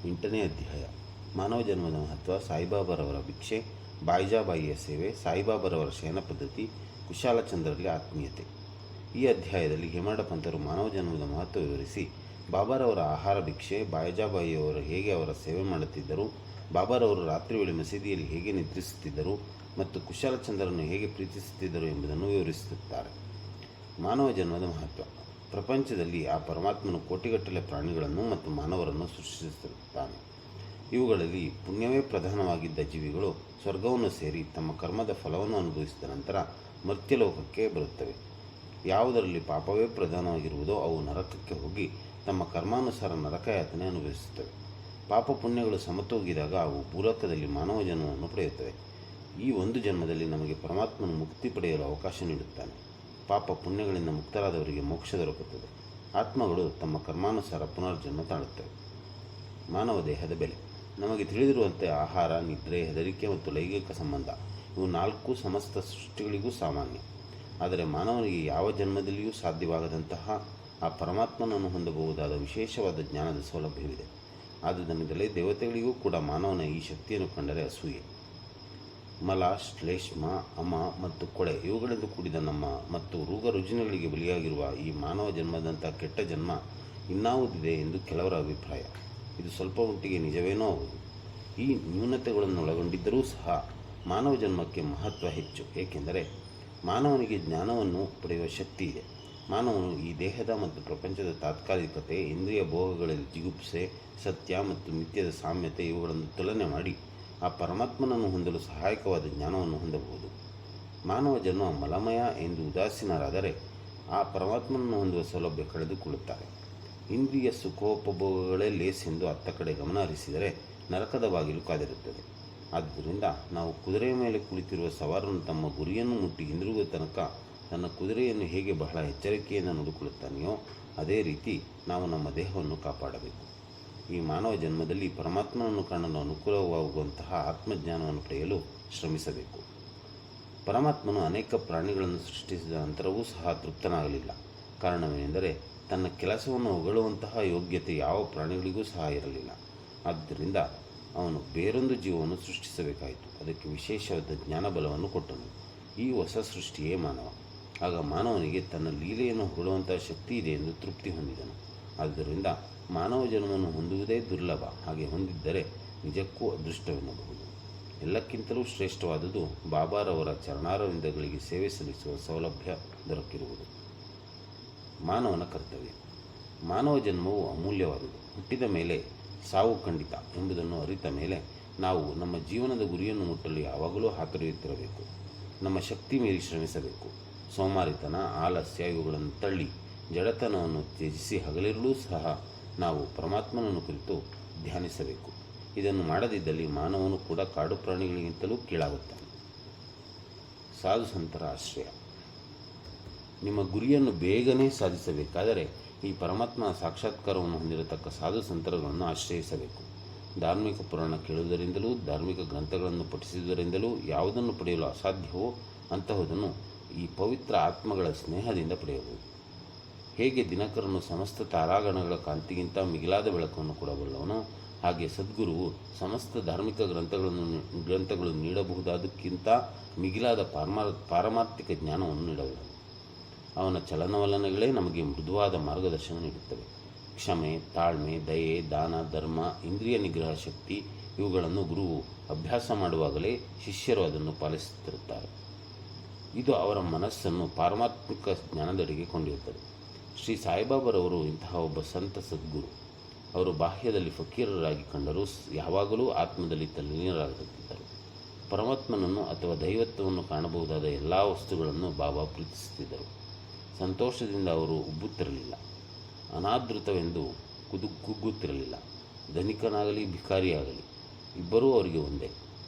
8ನೇ ಅಧ್ಯಾಯ. ಮಾನವ ಜನ್ಮದ ಮಹತ್ವ, ಸಾಯಿಬಾಬಾರವರ ಭಿಕ್ಷೆ, ಬಾಯಿಜಾಬಾಯಿಯ ಸೇವೆ, ಸಾಯಿಬಾಬಾರವರ ಶಯನ ಪದ್ಧತಿ, ಕುಶಾಲಚಂದ್ರರಲ್ಲಿ ಆತ್ಮೀಯತೆ. ಈ ಅಧ್ಯಾಯದಲ್ಲಿ ಹೇಮಾಡ ಪಂತರು ಮಾನವ ಜನ್ಮದ ಮಹತ್ವ ವಿವರಿಸಿ, ಬಾಬಾರವರ ಆಹಾರ ಭಿಕ್ಷೆ, ಬಾಯಿಜಾಬಾಯಿಯವರು ಹೇಗೆ ಅವರ ಸೇವೆ ಮಾಡುತ್ತಿದ್ದರು, ಬಾಬಾರವರು ರಾತ್ರಿ ವೇಳೆ ಮಸೀದಿಯಲ್ಲಿ ಹೇಗೆ ನಿದ್ರಿಸುತ್ತಿದ್ದರು ಮತ್ತು ಕುಶಾಲಚಂದ್ರರನ್ನು ಹೇಗೆ ಪ್ರೀತಿಸುತ್ತಿದ್ದರು ಎಂಬುದನ್ನು ವಿವರಿಸುತ್ತಾರೆ. ಮಾನವ ಜನ್ಮದ ಮಹತ್ವ. ಪ್ರಪಂಚದಲ್ಲಿ ಆ ಪರಮಾತ್ಮನು ಕೋಟಿಗಟ್ಟಲೆ ಪ್ರಾಣಿಗಳನ್ನು ಮತ್ತು ಮಾನವರನ್ನು ಸೃಷ್ಟಿಸುತ್ತಾನೆ. ಇವುಗಳಲ್ಲಿ ಪುಣ್ಯವೇ ಪ್ರಧಾನವಾಗಿದ್ದ ಜೀವಿಗಳು ಸ್ವರ್ಗವನ್ನು ಸೇರಿ ತಮ್ಮ ಕರ್ಮದ ಫಲವನ್ನು ಅನುಭವಿಸಿದ ನಂತರ ಮರ್ತ್ಯಲೋಕಕ್ಕೆ ಬರುತ್ತವೆ. ಯಾವುದರಲ್ಲಿ ಪಾಪವೇ ಪ್ರಧಾನವಾಗಿರುವುದೋ ಅವು ನರಕಕ್ಕೆ ಹೋಗಿ ತಮ್ಮ ಕರ್ಮಾನುಸಾರ ನರಕಯಾತನೆ ಅನುಭವಿಸುತ್ತವೆ. ಪಾಪ ಪುಣ್ಯಗಳು ಸಮತೋಗಿದಾಗ ಅವು ಭೂಲೋಕದಲ್ಲಿ ಮಾನವ ಜನ್ಮವನ್ನು ಪಡೆಯುತ್ತವೆ. ಈ ಒಂದು ಜನ್ಮದಲ್ಲಿ ನಮಗೆ ಪರಮಾತ್ಮನು ಮುಕ್ತಿ ಪಡೆಯಲು ಅವಕಾಶ ನೀಡುತ್ತಾನೆ. ಪಾಪ ಪುಣ್ಯಗಳಿಂದ ಮುಕ್ತರಾದವರಿಗೆ ಮೋಕ್ಷ ದೊರಕುತ್ತದೆ. ಆತ್ಮಗಳು ತಮ್ಮ ಕರ್ಮಾನುಸಾರ ಪುನರ್ಜನ್ಮ ತಾಳುತ್ತವೆ. ಮಾನವ ದೇಹದ ಬೆಲೆ. ನಮಗೆ ತಿಳಿದಿರುವಂತೆ ಆಹಾರ, ನಿದ್ರೆ, ಹೆದರಿಕೆ ಮತ್ತು ಲೈಂಗಿಕ ಸಂಬಂಧ ಇವು 4 ಸಮಸ್ತ ಸೃಷ್ಟಿಗಳಿಗೂ ಸಾಮಾನ್ಯ. ಆದರೆ ಮಾನವನಿಗೆ ಯಾವ ಜನ್ಮದಲ್ಲಿಯೂ ಸಾಧ್ಯವಾಗದಂತಹ ಆ ಪರಮಾತ್ಮನನ್ನು ಹೊಂದಬಹುದಾದ ವಿಶೇಷವಾದ ಜ್ಞಾನದ ಸೌಲಭ್ಯವಿದೆ. ಆದುದರಿಂದಲೇ ದೇವತೆಗಳಿಗೂ ಕೂಡ ಮಾನವನ ಈ ಶಕ್ತಿಯನ್ನು ಕಂಡರೆ ಅಸೂಯೆ. ಮಲ, ಶ್ಲೇಷ್ಮ, ಅಮ ಮತ್ತು ಕೊಳೆ ಇವುಗಳಿಂದ ಕೂಡಿದ ನಮ್ಮ ಮತ್ತು ರೋಗ ರುಜಿನಗಳಿಗೆ ಬಲಿಯಾಗಿರುವ ಈ ಮಾನವ ಜನ್ಮದಂಥ ಕೆಟ್ಟ ಜನ್ಮ ಇನ್ನಾವುದಿದೆ ಎಂದು ಕೆಲವರ ಅಭಿಪ್ರಾಯ. ಇದು ಸ್ವಲ್ಪ ಮಟ್ಟಿಗೆ ನಿಜವೇನೋ ಹೌದು. ಈ ನ್ಯೂನತೆಗಳನ್ನು ಒಳಗೊಂಡಿದ್ದರೂ ಸಹ ಮಾನವ ಜನ್ಮಕ್ಕೆ ಮಹತ್ವ ಹೆಚ್ಚು. ಏಕೆಂದರೆ ಮಾನವನಿಗೆ ಜ್ಞಾನವನ್ನು ಪಡೆಯುವ ಶಕ್ತಿ ಇದೆ. ಮಾನವನು ಈ ದೇಹದ ಮತ್ತು ಪ್ರಪಂಚದ ತಾತ್ಕಾಲಿಕತೆ, ಇಂದ್ರಿಯ ಭೋಗಗಳಲ್ಲಿ ಜಿಗುಪ್ಸೆ, ಸತ್ಯ ಮತ್ತು ಮಿಥ್ಯದ ಸಾಮ್ಯತೆ ಇವುಗಳನ್ನು ತುಲನೆ ಮಾಡಿ ಆ ಪರಮಾತ್ಮನನ್ನು ಹೊಂದಲು ಸಹಾಯಕವಾದ ಜ್ಞಾನವನ್ನು ಹೊಂದಬಹುದು. ಮಾನವ ಜನ್ಮ ಮಲಮಯ ಎಂದು ಉದಾಸೀನರಾದರೆ ಆ ಪರಮಾತ್ಮನನ್ನು ಹೊಂದುವ ಸೌಲಭ್ಯ ಕಳೆದುಕೊಳ್ಳುತ್ತಾರೆ. ಇಂದ್ರಿಯ ಸುಖೋಪಭೋಗಗಳೇ ಲೇಸೆಂದು ಅತ್ತ ಕಡೆ ಗಮನ ಹರಿಸಿದರೆ ನರಕದ ಬಾಗಿಲು ಕಾದಿರುತ್ತದೆ. ಆದ್ದರಿಂದ ನಾವು ಕುದುರೆಯ ಮೇಲೆ ಕುಳಿತಿರುವ ಸವಾರನು ತಮ್ಮ ಗುರಿಯನ್ನು ಮುಟ್ಟಿ ಹಿಂದಿರುಗುವ ತನಕ ತನ್ನ ಕುದುರೆಯನ್ನು ಹೇಗೆ ಬಹಳ ಎಚ್ಚರಿಕೆಯಿಂದ ನೋಡಿಕೊಳ್ಳುತ್ತಾನೆಯೋ ಅದೇ ರೀತಿ ನಾವು ನಮ್ಮ ದೇಹವನ್ನು ಕಾಪಾಡಬೇಕು. ಈ ಮಾನವ ಜನ್ಮದಲ್ಲಿ ಪರಮಾತ್ಮನನ್ನು ಕಾಣಲು ಅನುಕೂಲವಾಗುವಂತಹ ಆತ್ಮಜ್ಞಾನವನ್ನು ಪಡೆಯಲು ಶ್ರಮಿಸಬೇಕು. ಪರಮಾತ್ಮನು ಅನೇಕ ಪ್ರಾಣಿಗಳನ್ನು ಸೃಷ್ಟಿಸಿದ ನಂತರವೂ ಸಹ ತೃಪ್ತನಾಗಲಿಲ್ಲ. ಕಾರಣವೇನೆಂದರೆ ತನ್ನ ಕೆಲಸವನ್ನು ಹೊಗಳುವಂತಹ ಯೋಗ್ಯತೆ ಯಾವ ಪ್ರಾಣಿಗಳಿಗೂ ಸಹ ಇರಲಿಲ್ಲ. ಆದ್ದರಿಂದ ಅವನು ಬೇರೊಂದು ಜೀವವನ್ನು ಸೃಷ್ಟಿಸಬೇಕಾಯಿತು. ಅದಕ್ಕೆ ವಿಶೇಷವಾದ ಜ್ಞಾನಬಲವನ್ನು ಕೊಟ್ಟನು. ಈ ಹೊಸ ಸೃಷ್ಟಿಯೇ ಮಾನವ. ಆಗ ಮಾನವನಿಗೆ ತನ್ನ ಲೀಲೆಯನ್ನು ಹೊಗಳುವಂತಹ ಶಕ್ತಿ ಇದೆ ಎಂದು ತೃಪ್ತಿ ಹೊಂದಿದನು. ಆದ್ದರಿಂದ ಮಾನವ ಜನ್ಮವನ್ನು ಹೊಂದುವುದೇ ದುರ್ಲಭ. ಹಾಗೆ ಹೊಂದಿದ್ದರೆ ನಿಜಕ್ಕೂ ಅದೃಷ್ಟವೆನ್ನಬಹುದು. ಎಲ್ಲಕ್ಕಿಂತಲೂ ಶ್ರೇಷ್ಠವಾದುದು ಬಾಬಾರವರ ಚರಣಾರವಿಂದಗಳಿಗೆ ಸೇವೆ ಸಲ್ಲಿಸುವ ಸೌಲಭ್ಯ ದೊರಕಿರುವುದು. ಮಾನವನ ಕರ್ತವ್ಯ. ಮಾನವ ಜನ್ಮವು ಅಮೂಲ್ಯವಾದುದು. ಹುಟ್ಟಿದ ಮೇಲೆ ಸಾವು ಖಂಡಿತ ಎಂಬುದನ್ನು ಅರಿತ ಮೇಲೆ ನಾವು ನಮ್ಮ ಜೀವನದ ಗುರಿಯನ್ನು ಮುಟ್ಟಲು ಯಾವಾಗಲೂ ಹಾತೊರೆಯುತ್ತಿರಬೇಕು. ನಮ್ಮ ಶಕ್ತಿ ಮೀರಿ ಶ್ರಮಿಸಬೇಕು. ಸೋಮಾರಿತನ, ಆಲಸ್ಯ ಇವುಗಳನ್ನು ತಳ್ಳಿ ಜಡತನವನ್ನು ತ್ಯಜಿಸಿ ಹಗಲಿರಲೂ ಸಹ ನಾವು ಪರಮಾತ್ಮನನ್ನು ಕುರಿತು ಧ್ಯಾನಿಸಬೇಕು. ಇದನ್ನು ಮಾಡದಿದ್ದಲ್ಲಿ ಮಾನವನು ಕೂಡ ಕಾಡು ಪ್ರಾಣಿಗಳಿಗಿಂತಲೂ ಕೀಳಾಗುತ್ತಾನೆ. ಸಾಧು ಸಂತರ ಆಶ್ರಯ. ನಿಮ್ಮ ಗುರಿಯನ್ನು ಬೇಗನೆ ಸಾಧಿಸಬೇಕಾದರೆ ಈ ಪರಮಾತ್ಮನ ಸಾಕ್ಷಾತ್ಕಾರವನ್ನು ಹೊಂದಿರತಕ್ಕ ಸಾಧು ಸಂತರಗಳನ್ನು ಆಶ್ರಯಿಸಬೇಕು. ಧಾರ್ಮಿಕ ಪುರಾಣ ಕೇಳುವುದರಿಂದಲೂ ಧಾರ್ಮಿಕ ಗ್ರಂಥಗಳನ್ನು ಪಠಿಸುವುದರಿಂದಲೂ ಯಾವುದನ್ನು ಪಡೆಯಲು ಅಸಾಧ್ಯವೋ ಅಂತಹುದನ್ನು ಈ ಪವಿತ್ರ ಆತ್ಮಗಳ ಸ್ನೇಹದಿಂದ ಪಡೆಯಬಹುದು. ಹೇಗೆ ದಿನಕರನು ಸಮಸ್ತ ತಾರಾಗಣಗಳ ಕಾಂತಿಗಿಂತ ಮಿಗಿಲಾದ ಬೆಳಕನ್ನು ಕೊಡಬಲ್ಲವನೋ ಹಾಗೆ ಸದ್ಗುರುವು ಸಮಸ್ತ ಧಾರ್ಮಿಕ ಗ್ರಂಥಗಳು ನೀಡಬಹುದಾದಕ್ಕಿಂತ ಮಿಗಿಲಾದ ಪಾರಮಾರ್ಥಿಕ ಜ್ಞಾನವನ್ನು ನೀಡಬಲ್ಲನು. ಅವನ ಚಲನವಲನಗಳೇ ನಮಗೆ ಮೃದುವಾದ ಮಾರ್ಗದರ್ಶನ ನೀಡುತ್ತವೆ. ಕ್ಷಮೆ, ತಾಳ್ಮೆ, ದಯೆ, ದಾನ, ಧರ್ಮ, ಇಂದ್ರಿಯ ನಿಗ್ರಹ ಶಕ್ತಿ ಇವುಗಳನ್ನು ಗುರುವು ಅಭ್ಯಾಸ ಮಾಡುವಾಗಲೇ ಶಿಷ್ಯರು ಅದನ್ನು ಪಾಲಿಸುತ್ತಿರುತ್ತಾರೆ. ಇದು ಅವರ ಮನಸ್ಸನ್ನು ಪಾರಮಾತ್ಮಿಕ ಜ್ಞಾನದೆಡೆಗೆ ಕೊಂಡೊಯ್ಯುತ್ತದೆ. ಶ್ರೀ ಸಾಯಿಬಾಬಾರವರು ಇಂತಹ ಒಬ್ಬ ಸಂತ ಸದ್ಗುರು. ಅವರು ಬಾಹ್ಯದಲ್ಲಿ ಫಕೀರರಾಗಿ ಕಂಡರೂ ಯಾವಾಗಲೂ ಆತ್ಮದಲ್ಲಿ ತಲ್ಲೀನರಾಗುತ್ತಿದ್ದರು. ಪರಮಾತ್ಮನನ್ನು ಅಥವಾ ದೈವತ್ವವನ್ನು ಕಾಣಬಹುದಾದ ಎಲ್ಲ ವಸ್ತುಗಳನ್ನು ಬಾಬಾ ಪ್ರೀತಿಸುತ್ತಿದ್ದರು. ಸಂತೋಷದಿಂದ ಅವರು ಉಬ್ಬುತ್ತಿರಲಿಲ್ಲ. ಅನಾದೃತವೆಂದು ಕುಗ್ಗುತ್ತಿರಲಿಲ್ಲ. ಧನಿಕನಾಗಲಿ ಭಿಕಾರಿಯಾಗಲಿ ಇಬ್ಬರೂ ಅವರಿಗೆ ಒಂದೇ.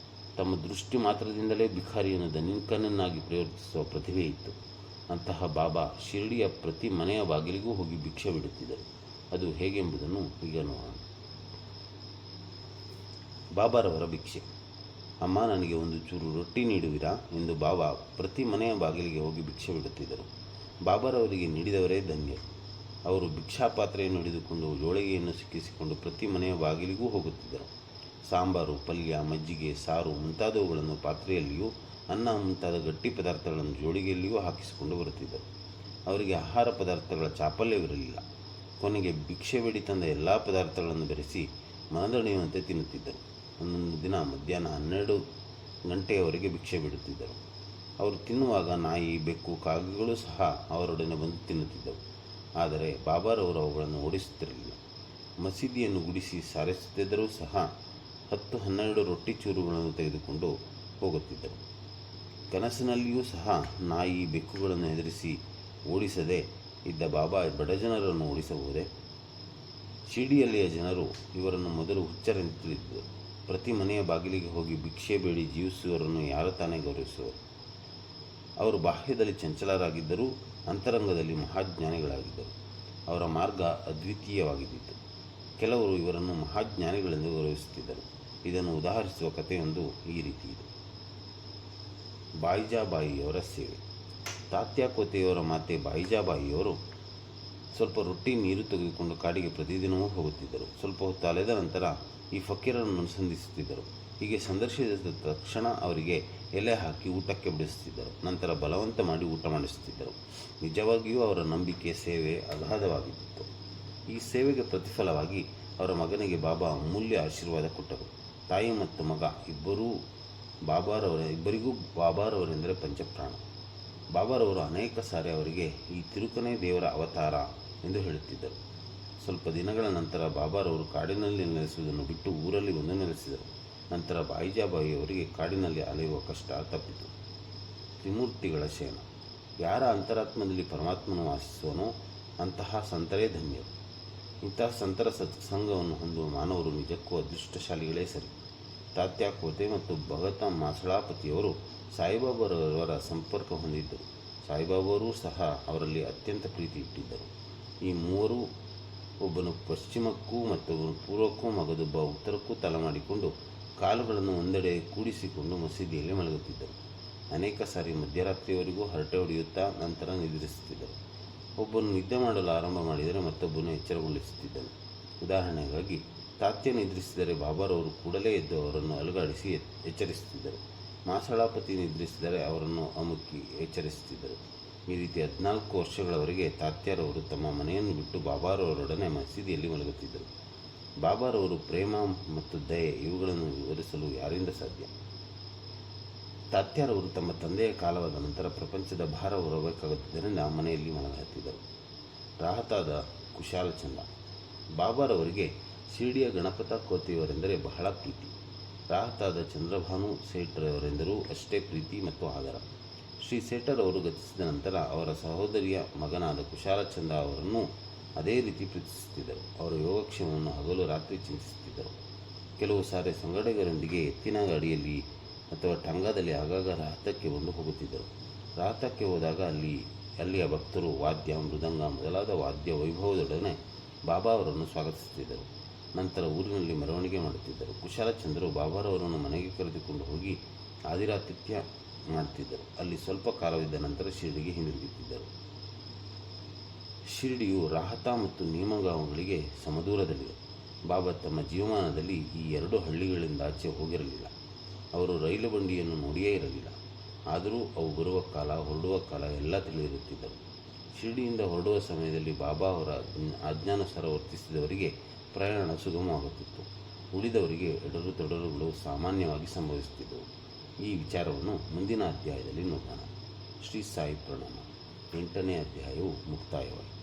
ತಮ್ಮ ದೃಷ್ಟಿ ಮಾತ್ರದಿಂದಲೇ ಭಿಕಾರಿಯನ್ನು ಧನಿಕನನ್ನಾಗಿ ಪರಿವರ್ತಿಸುವ ಪ್ರತಿಭೆ ಇತ್ತು. ಅಂತಹ ಬಾಬಾ ಶಿರ್ಡಿಯ ಪ್ರತಿ ಮನೆಯ ಬಾಗಿಲಿಗೂ ಹೋಗಿ ಭಿಕ್ಷೆ ಬಿಡುತ್ತಿದ್ದರು. ಅದು ಹೇಗೆಂಬುದನ್ನು ಈಗ ನೋಡೋಣ. ಬಾಬಾರವರ ಭಿಕ್ಷೆ. ಅಮ್ಮ, ನನಗೆ ಒಂದು ಚೂರು ರೊಟ್ಟಿ ನೀಡುವಿರಾ ಎಂದು ಬಾಬಾ ಪ್ರತಿ ಮನೆಯ ಬಾಗಿಲಿಗೆ ಹೋಗಿ ಭಿಕ್ಷೆ ಬಿಡುತ್ತಿದ್ದರು. ಬಾಬಾರವರಿಗೆ ನೀಡಿದವರೇ ಧನ್ಯರು. ಅವರು ಭಿಕ್ಷಾಪಾತ್ರೆಯನ್ನು ಹಿಡಿದುಕೊಂಡು ಜೋಳಿಗೆಯನ್ನು ಸಿಕ್ಕಿಸಿಕೊಂಡು ಪ್ರತಿ ಮನೆಯ ಬಾಗಿಲಿಗೂ ಹೋಗುತ್ತಿದ್ದರು. ಸಾಂಬಾರು, ಪಲ್ಯ, ಮಜ್ಜಿಗೆ, ಸಾರು ಮುಂತಾದವುಗಳನ್ನು ಪಾತ್ರೆಯಲ್ಲಿಯೂ, ಅನ್ನ ಮುಂತಾದ ಗಟ್ಟಿ ಪದಾರ್ಥಗಳನ್ನು ಜೋಳಿಗೆಯಲ್ಲಿಯೂ ಹಾಕಿಸಿಕೊಂಡು ಬರುತ್ತಿದ್ದರು. ಅವರಿಗೆ ಆಹಾರ ಪದಾರ್ಥಗಳ ಚಾಪಲ್ಯವಿರಲಿಲ್ಲ. ಕೊನೆಗೆ ಭಿಕ್ಷೆ ಬೇಡಿ ತಂದ ಎಲ್ಲ ಪದಾರ್ಥಗಳನ್ನು ಬೆರೆಸಿ ಮನದಣಿಯುವಂತೆ ತಿನ್ನುತ್ತಿದ್ದರು. ಒಂದೊಂದು ದಿನ ಮಧ್ಯಾಹ್ನ 12 ಗಂಟೆಯವರೆಗೆ ಭಿಕ್ಷೆ ಬಿಡುತ್ತಿದ್ದರು. ಅವರು ತಿನ್ನುವಾಗ ನಾಯಿ, ಬೆಕ್ಕು, ಕಾಗೆಗಳು ಸಹ ಅವರೊಡನೆ ಬಂದು ತಿನ್ನುತ್ತಿದ್ದವು. ಆದರೆ ಬಾಬಾರವರು ಅವುಗಳನ್ನು ಓಡಿಸುತ್ತಿರಲಿಲ್ಲ. ಮಸೀದಿಯನ್ನು ಗುಡಿಸಿ ಸಾರಿಸುತ್ತಿದ್ದರೂ ಸಹ 10-12 ರೊಟ್ಟಿ ಚೂರುಗಳನ್ನು ತೆಗೆದುಕೊಂಡು ಹೋಗುತ್ತಿದ್ದರು. ಕನಸಿನಲ್ಲಿಯೂ ಸಹ ನಾಯಿ, ಬೆಕ್ಕುಗಳನ್ನು ಹೆದರಿಸಿ ಓಡಿಸದೆ ಇದ್ದ ಬಾಬಾ ಬಡಜನರನ್ನು ಓಡಿಸಬಹುದೇ? ಶಿರ್ಡಿಯಲ್ಲಿಯ ಜನರು ಇವರನ್ನು ಮೊದಲು ಹುಚ್ಚರೆಂದು ತಿಳಿದಿದ್ದರು. ಪ್ರತಿ ಮನೆಯ ಬಾಗಿಲಿಗೆ ಹೋಗಿ ಭಿಕ್ಷೆ ಬೇಡಿ ಜೀವಿಸುವವರನ್ನು ಯಾರು ತಾನೇ ಗೌರವಿಸುವರು? ಅವರು ಬಾಹ್ಯದಲ್ಲಿ ಚಂಚಲರಾಗಿದ್ದರೂ ಅಂತರಂಗದಲ್ಲಿ ಮಹಾಜ್ಞಾನಿಗಳಾಗಿದ್ದರು. ಅವರ ಮಾರ್ಗ ಅದ್ವಿತೀಯವಾಗಿದ್ದಿತು. ಕೆಲವರು ಇವರನ್ನು ಮಹಾಜ್ಞಾನಿಗಳೆಂದು ಗೌರವಿಸುತ್ತಿದ್ದರು. ಇದನ್ನು ಉದಾಹರಿಸುವ ಕಥೆಯೊಂದು ಈ ರೀತಿ ಇದೆ. ಬಾಯಿಜಾಬಾಯಿಯವರ ಸೇವೆ. ತಾತ್ಯಾಕೋತೆಯವರ ಮಾತೆ ಬಾಯಿಜಾಬಾಯಿಯವರು ಸ್ವಲ್ಪ ರೊಟ್ಟಿ, ನೀರು ತೆಗೆದುಕೊಂಡು ಕಾಡಿಗೆ ಪ್ರತಿದಿನವೂ ಹೋಗುತ್ತಿದ್ದರು. ಸ್ವಲ್ಪ ಹೊತ್ತು ಅಲೆದ ನಂತರ ಈ ಫಕೀರರನ್ನು ಸಂಧಿಸುತ್ತಿದ್ದರು. ಹೀಗೆ ಸಂದರ್ಶಿಸಿದ ತಕ್ಷಣ ಅವರಿಗೆ ಎಲೆ ಹಾಕಿ ಊಟಕ್ಕೆ ಬಡಿಸುತ್ತಿದ್ದರು. ನಂತರ ಬಲವಂತ ಮಾಡಿ ಊಟ ಮಾಡಿಸುತ್ತಿದ್ದರು. ನಿಜವಾಗಿಯೂ ಅವರ ನಂಬಿಕೆ, ಸೇವೆ ಅಗಾಧವಾಗಿತ್ತು. ಈ ಸೇವೆಗೆ ಪ್ರತಿಫಲವಾಗಿ ಅವರ ಮಗನಿಗೆ ಬಾಬಾ ಅಮೂಲ್ಯ ಆಶೀರ್ವಾದ ಕೊಟ್ಟರು. ತಾಯಿ ಮತ್ತು ಮಗ ಇಬ್ಬರಿಗೂ ಬಾಬಾರವರೆಂದರೆ ಪಂಚಪ್ರಾಣ. ಬಾಬಾರವರು ಅನೇಕ ಸಾರಿ ಅವರಿಗೆ ಈ ತಿರುಕನೇ ದೇವರ ಅವತಾರ ಎಂದು ಹೇಳುತ್ತಿದ್ದರು. ಸ್ವಲ್ಪ ದಿನಗಳ ನಂತರ ಬಾಬಾರವರು ಕಾಡಿನಲ್ಲಿ ನೆಲೆಸುವುದನ್ನು ಬಿಟ್ಟು ಊರಲ್ಲಿ ಬಂದು ನೆಲೆಸಿದರು. ನಂತರ ಬಾಯಿಜಾಬಾಯಿಯವರಿಗೆ ಕಾಡಿನಲ್ಲಿ ಅಲೆಯುವ ಕಷ್ಟ ತಪ್ಪಿತು. ತ್ರಿಮೂರ್ತಿಗಳ ಶಯನ. ಯಾರ ಅಂತರಾತ್ಮದಲ್ಲಿ ಪರಮಾತ್ಮನು ವಾಸಿಸುವನೋ ಅಂತಹ ಸಂತರೇ ಧನ್ಯರು. ಇಂತಹ ಸಂತರ ಸತ್ಸಂಗವನ್ನು ಹೊಂದುವ ಮಾನವರು ನಿಜಕ್ಕೂ ಅದೃಷ್ಟಶಾಲಿಗಳೇ ಸರಿ. ತಾತ್ಯಾಕೋತೆ ಮತ್ತು ಭಗತ ಮಾಸಳಾಪತಿಯವರು ಸಾಯಿಬಾಬಾರವರ ಸಂಪರ್ಕ ಹೊಂದಿದ್ದರು. ಸಾಯಿಬಾಬಾರೂ ಸಹ ಅವರಲ್ಲಿ ಅತ್ಯಂತ ಪ್ರೀತಿ ಇಟ್ಟಿದ್ದರು. ಈ ಮೂವರು, ಒಬ್ಬನು ಪಶ್ಚಿಮಕ್ಕೂ ಮತ್ತೊಬ್ಬನು ಪೂರ್ವಕ್ಕೂ, ಮಗದೊಬ್ಬ ಉತ್ತರಕ್ಕೂ ತಲೆ ಮಾಡಿಕೊಂಡು ಕಾಲುಗಳನ್ನು ಒಂದೆಡೆ ಕೂಡಿಸಿಕೊಂಡು ಮಸೀದಿಯಲ್ಲಿ ಮಲಗುತ್ತಿದ್ದರು. ಅನೇಕ ಸಾರಿ ಮಧ್ಯರಾತ್ರಿಯವರೆಗೂ ಹರಟೆ ಹೊಡೆಯುತ್ತಾ ನಂತರ ನಿದ್ರಿಸುತ್ತಿದ್ದರು. ಒಬ್ಬನು ನಿದ್ದೆ ಮಾಡಲು ಆರಂಭ ಮಾಡಿದರೆ ಮತ್ತೊಬ್ಬನು ಎಚ್ಚರಗೊಳಿಸುತ್ತಿದ್ದನು. ಉದಾಹರಣೆಗಾಗಿ ತಾತ್ಯ ನಿದ್ರಿಸಿದರೆ ಬಾಬಾರವರು ಕೂಡಲೇ ಎದ್ದು ಅವರನ್ನು ಅಲುಗಾಡಿಸಿ ಎಚ್ಚರಿಸುತ್ತಿದ್ದರು. ಮಾಸಳಾಪತಿ ನಿದ್ರಿಸಿದರೆ ಅವರನ್ನು ಅಮುಕ್ಕಿ ಎಚ್ಚರಿಸುತ್ತಿದ್ದರು. ಈ ರೀತಿ 14 ವರ್ಷಗಳವರೆಗೆ ತಾತ್ಯಾರವರು ತಮ್ಮ ಮನೆಯನ್ನು ಬಿಟ್ಟು ಬಾಬಾರವರೊಡನೆ ಮಸೀದಿಯಲ್ಲಿ ಮಲಗುತ್ತಿದ್ದರು. ಬಾಬಾರವರು ಪ್ರೇಮ ಮತ್ತು ದಯೆ ಇವುಗಳನ್ನು ವಿವರಿಸಲು ಯಾರಿಂದ ಸಾಧ್ಯ? ತಾತ್ಯಾರವರು ತಮ್ಮ ತಂದೆಯ ಕಾಲವಾದ ನಂತರ ಪ್ರಪಂಚದ ಭಾರ ಹೊರಬೇಕಾಗುತ್ತಿದ್ದರಿಂದ ಮನೆಯಲ್ಲಿ ಮಲಗುತ್ತಿದ್ದರು. ರಾಹತಾದ ಕುಶಾಲಚಂದ. ಬಾಬಾರವರಿಗೆ ಶಿರ್ಡಿಯ ಗಣಪತ ಕೋತೆಯವರೆಂದರೆ ಬಹಳ ಪ್ರೀತಿ. ರಾಹತಾದ ಚಂದ್ರಭಾನು ಸೇಠರವರೆಂದರೂ ಅಷ್ಟೇ ಪ್ರೀತಿ ಮತ್ತು ಆದರ. ಶ್ರೀ ಸೇಠರ್ ಅವರು ಗತಿಸಿದ ನಂತರ ಅವರ ಸಹೋದರಿಯ ಮಗನಾದ ಕುಶಾಲಚಂದ ಅವರನ್ನು ಅದೇ ರೀತಿ ಪ್ರೀತಿಸುತ್ತಿದ್ದರು. ಅವರ ಯೋಗಕ್ಷೇಮವನ್ನು ಹಗಲು ರಾತ್ರಿ ಚಿಂತಿಸುತ್ತಿದ್ದರು. ಕೆಲವು ಸಾರಿ ಸಂಗಡಿಗರೊಂದಿಗೆ ಎತ್ತಿನ ಗಾಡಿಯಲ್ಲಿ ಅಥವಾ ಟಂಗಾದಲ್ಲಿ ಆಗಾಗ ರಾಹತಕ್ಕೆ ಬಂದು ಹೋಗುತ್ತಿದ್ದರು. ರಾಹತಕ್ಕೆ ಹೋದಾಗ ಅಲ್ಲಿಯ ಭಕ್ತರು ವಾದ್ಯ, ಮೃದಂಗ ಮೊದಲಾದ ವಾದ್ಯ ವೈಭವದೊಡನೆ ಬಾಬಾ ಅವರನ್ನು ಸ್ವಾಗತಿಸುತ್ತಿದ್ದರು. ನಂತರ ಊರಿನಲ್ಲಿ ಮೆರವಣಿಗೆ ಮಾಡುತ್ತಿದ್ದರು. ಕುಶಾಲಚಂದರು ಬಾಬಾರವರನ್ನು ಮನೆಗೆ ಕರೆದುಕೊಂಡು ಹೋಗಿ ಆದಿರಾತಿಥ್ಯ ಮಾಡುತ್ತಿದ್ದರು. ಅಲ್ಲಿ ಸ್ವಲ್ಪ ಕಾಲವಿದ್ದ ನಂತರ ಶಿರ್ಡಿಗೆ ಹಿಂದಿರುಗುತ್ತಿದ್ದರು. ಶಿರ್ಡಿಯು ರಾಹತಾ ಮತ್ತು ನೇಮಗಾಂವ್ಗಳಿಗೆ ಸಮದೂರದಲ್ಲಿದೆ. ಬಾಬಾ ತಮ್ಮ ಜೀವಮಾನದಲ್ಲಿ ಈ 2 ಹಳ್ಳಿಗಳಿಂದ ಆಚೆ ಹೋಗಿರಲಿಲ್ಲ. ಅವರು ರೈಲು ಬಂಡಿಯನ್ನು ನೋಡಿಯೇ ಇರಲಿಲ್ಲ. ಆದರೂ ಅವು ಬರುವ ಕಾಲ, ಹೊರಡುವ ಕಾಲ ಎಲ್ಲ ತಿಳಿದಿರುತ್ತಿದ್ದರು. ಶಿರ್ಡಿಯಿಂದ ಹೊರಡುವ ಸಮಯದಲ್ಲಿ ಬಾಬಾ ಅವರ ಆಜ್ಞಾನುಸಾರ ವರ್ತಿಸಿದವರಿಗೆ ಪ್ರಯಾಣ ಸುಗಮವಾಗುತ್ತಿತ್ತು. ಉಳಿದವರಿಗೆ ಎಡರು ತೊಡರುಗಳು ಸಾಮಾನ್ಯವಾಗಿ ಸಂಭವಿಸುತ್ತಿದ್ದವು. ಈ ವಿಚಾರವನ್ನು ಮುಂದಿನ ಅಧ್ಯಾಯದಲ್ಲಿ ನೋಡೋಣ. ಶ್ರೀ ಸಾಯಿ ಪ್ರಣಾಮ. 8ನೇ ಅಧ್ಯಾಯವು ಮುಕ್ತಾಯವಾಯಿತು.